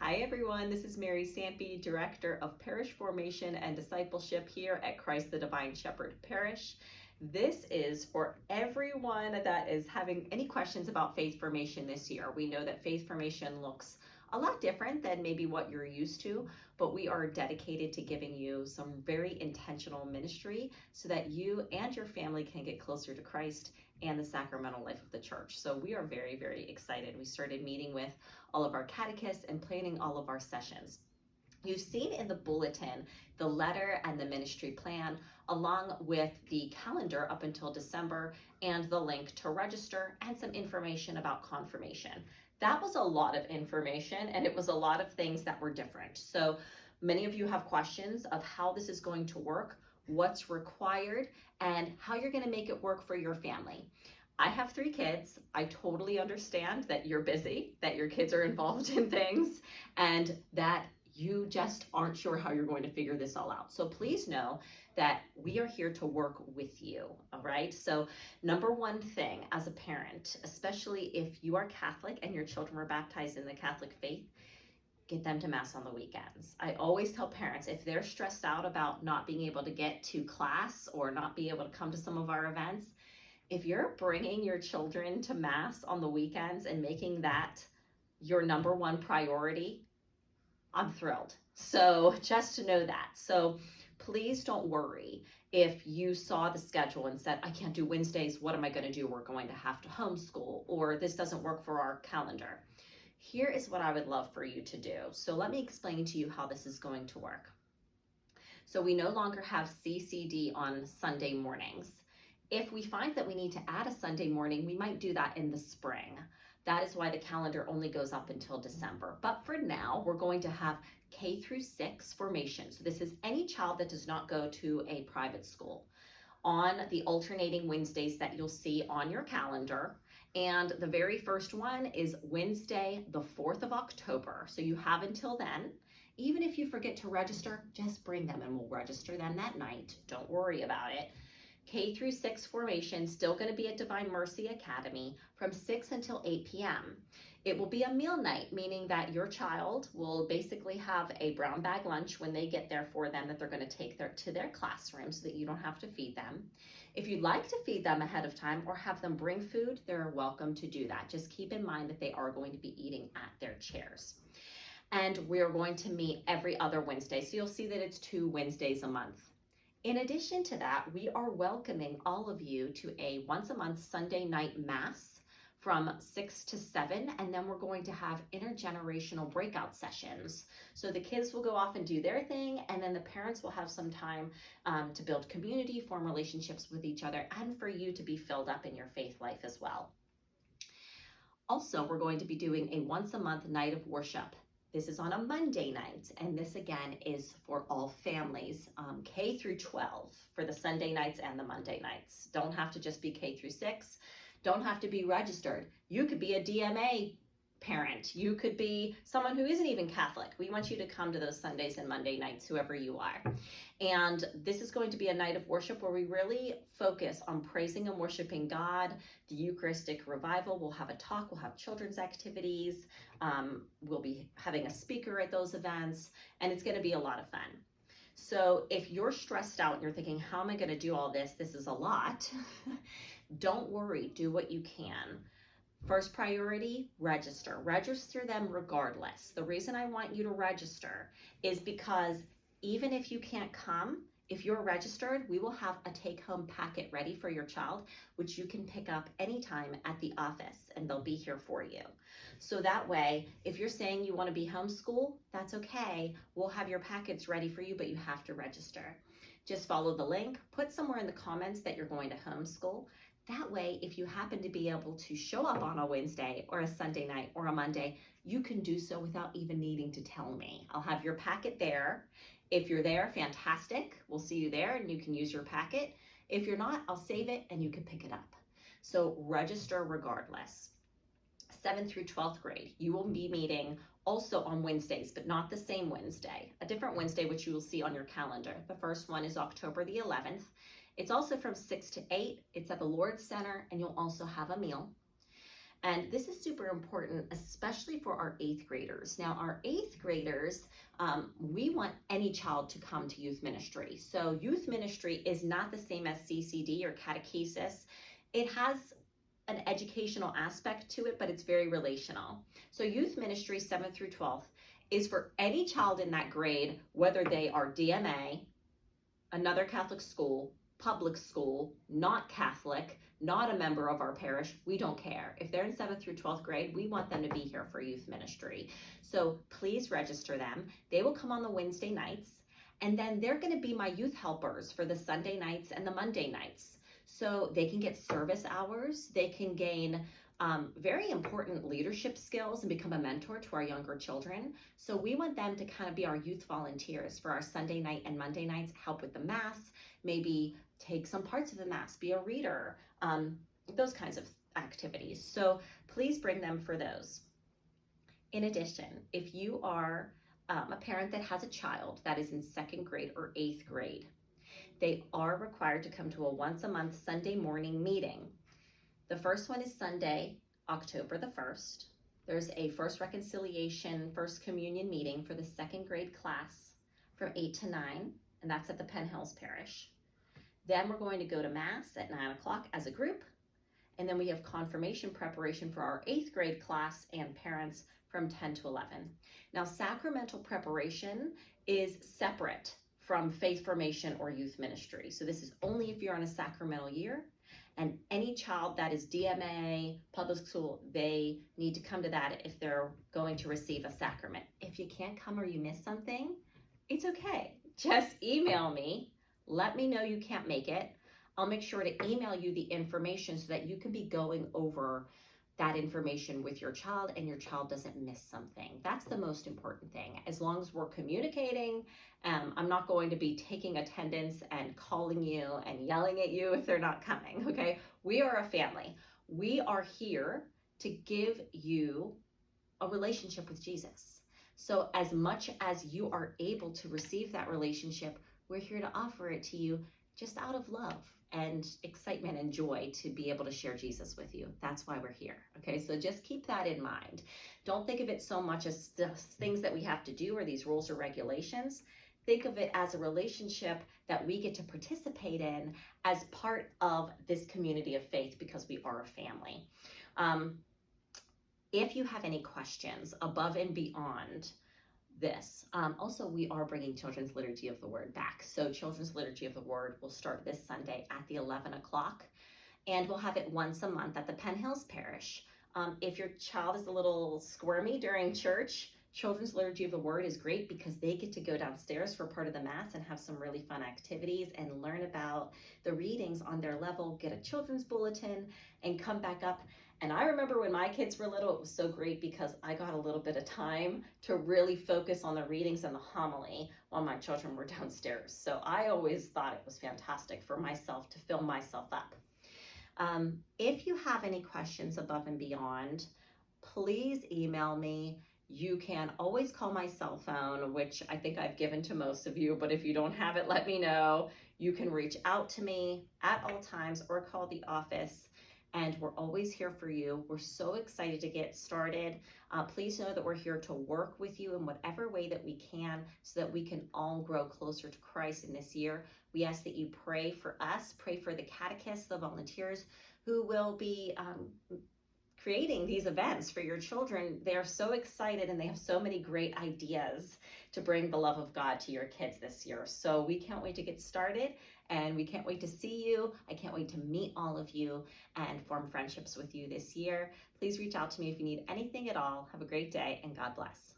Hi everyone, this is Mary Sampey, Director of Parish Formation and Discipleship here at Christ the Divine Shepherd Parish. This is for everyone that is having any questions about faith formation this year. We know that faith formation looks a lot different than maybe what you're used to, but we are dedicated to giving you some very intentional ministry so that you and your family can get closer to Christ and the sacramental life of the church. So we are very, very excited. We started meeting with all of our catechists and planning all of our sessions. You've seen in the bulletin the letter and the ministry plan, along with the calendar up until December and the link to register and some information about confirmation. That was a lot of information, and it was a lot of things that were different. So many of you have questions of how this is going to work, what's required, and how you're going to make it work for your family. I have 3 kids. I totally understand that you're busy, that your kids are involved in things, and that you just aren't sure how you're going to figure this all out. So please know that we are here to work with you, all right? So number one thing as a parent, especially if you are Catholic and your children were baptized in the Catholic faith, get them to Mass on the weekends. I always tell parents, if they're stressed out about not being able to get to class or not be able to come to some of our events, if you're bringing your children to Mass on the weekends and making that your number one priority, I'm thrilled. So just to know that. So please don't worry if you saw the schedule and said, I can't do Wednesdays, what am I going to do? We're going to have to homeschool, or this doesn't work for our calendar. Here is what I would love for you to do. So let me explain to you how this is going to work. So we no longer have CCD on Sunday mornings. If we find that we need to add a Sunday morning, we might do that in the spring. That is why the calendar only goes up until December. But for now, we're going to have K through 6 formation. So this is any child that does not go to a private school on the alternating Wednesdays that you'll see on your calendar. And the very first one is Wednesday, the 4th of October. So you have until then. Even if you forget to register, just bring them and we'll register them that night. Don't worry about it. K through 6 formation, still going to be at Divine Mercy Academy from 6 until 8 p.m. It will be a meal night, meaning that your child will basically have a brown bag lunch when they get there for them that they're going to take to their classroom so that you don't have to feed them. If you'd like to feed them ahead of time or have them bring food, they're welcome to do that. Just keep in mind that they are going to be eating at their chairs. And we're going to meet every other Wednesday. So you'll see that it's 2 Wednesdays a month. In addition to that, we are welcoming all of you to a once a month Sunday night Mass from 6 to 7, and then we're going to have intergenerational breakout sessions. So the kids will go off and do their thing, and then the parents will have some time to build community, form relationships with each other, and for you to be filled up in your faith life as well. Also, we're going to be doing a once a month night of worship. This is on a Monday night, and this again is for all families, K through 12 for the Sunday nights and the Monday nights. Don't have to just be K through 6. Don't have to be registered. You could be a DMA parent. You could be someone who isn't even Catholic. We want you to come to those Sundays and Monday nights, whoever you are. And this is going to be a night of worship where we really focus on praising and worshiping God. The Eucharistic revival, we'll have a talk, we'll have children's activities, we'll be having a speaker at those events, and it's going to be a lot of fun. So if you're stressed out and you're thinking, how am I going to do all this? This is a lot. Don't worry, do what you can. First priority, register. Register them regardless. The reason I want you to register is because even if you can't come, if you're registered, we will have a take-home packet ready for your child, which you can pick up anytime at the office, and they'll be here for you. So that way, if you're saying you want to be homeschool, that's okay. We'll have your packets ready for you, but you have to register. Just follow the link, put somewhere in the comments that you're going to homeschool. That way, if you happen to be able to show up on a Wednesday or a Sunday night or a Monday, you can do so without even needing to tell me. I'll have your packet there. If you're there, fantastic. We'll see you there and you can use your packet. If you're not, I'll save it and you can pick it up. So register regardless. 7th through 12th grade, you will be meeting also on Wednesdays, but not the same Wednesday. A different Wednesday, which you will see on your calendar. The first one is October the 11th. It's also from 6 to 8. It's at the Lord's Center, and you'll also have a meal. And this is super important, especially for our 8th graders. Now, our 8th graders, we want any child to come to youth ministry. So youth ministry is not the same as CCD or catechesis. It has an educational aspect to it, but it's very relational. So youth ministry 7th through 12th is for any child in that grade, whether they are DMA, another Catholic school, public school, not Catholic, not a member of our parish. We don't care. If they're in 7th through 12th grade, we want them to be here for youth ministry. So please register them. They will come on the Wednesday nights, and then they're going to be my youth helpers for the Sunday nights and the Monday nights. So they can get service hours, they can gain very important leadership skills and become a mentor to our younger children. So we want them to kind of be our youth volunteers for our Sunday night and Monday nights, help with the Mass, maybe take some parts of the Mass, be a reader, those kinds of activities. So please bring them for those. In addition, if you are a parent that has a child that is in 2nd grade or 8th grade, they are required to come to a once a month Sunday morning meeting. The first one is Sunday, October the 1st. There's a First Reconciliation, First Communion meeting for the 2nd grade class from 8 to 9, and that's at the Penn Hills Parish. Then we're going to go to Mass at 9 o'clock as a group, and then we have confirmation preparation for our 8th grade class and parents from 10 to 11. Now, sacramental preparation is separate from faith formation or youth ministry. So this is only if you're on a sacramental year. And any child that is DMA, public school, they need to come to that if they're going to receive a sacrament. If you can't come or you miss something, it's okay. Just email me. Let me know you can't make it. I'll make sure to email you the information so that you can be going over that information with your child and your child doesn't miss something. That's the most important thing. As long as we're communicating, I'm not going to be taking attendance and calling you and yelling at you if they're not coming, okay? We are a family. We are here to give you a relationship with Jesus. So as much as you are able to receive that relationship, we're here to offer it to you just out of love and excitement and joy to be able to share Jesus with you. That's why we're here, okay? So just keep that in mind. Don't think of it so much as things that we have to do or these rules or regulations. Think of it as a relationship that we get to participate in as part of this community of faith because we are a family. If you have any questions above and beyond this. Also, we are bringing Children's Liturgy of the Word back. So Children's Liturgy of the Word will start this Sunday at the 11 o'clock, and we'll have it once a month at the Penn Hills Parish. If your child is a little squirmy during church, Children's Liturgy of the Word is great because they get to go downstairs for part of the Mass and have some really fun activities and learn about the readings on their level, get a children's bulletin, and come back up. And I remember when my kids were little, it was so great because I got a little bit of time to really focus on the readings and the homily while my children were downstairs. So I always thought it was fantastic for myself to fill myself up. If you have any questions above and beyond, please email me. You can always call my cell phone, which I think I've given to most of you, but if you don't have it, let me know. You can reach out to me at all times or call the office. And we're always here for you. We're so excited to get started. Please know that we're here to work with you in whatever way that we can so that we can all grow closer to Christ in this year. We ask that you pray for us, pray for the catechists, the volunteers who will be creating these events for your children. They are so excited and they have so many great ideas to bring the love of God to your kids this year. So we can't wait to get started and we can't wait to see you. I can't wait to meet all of you and form friendships with you this year. Please reach out to me if you need anything at all. Have a great day and God bless.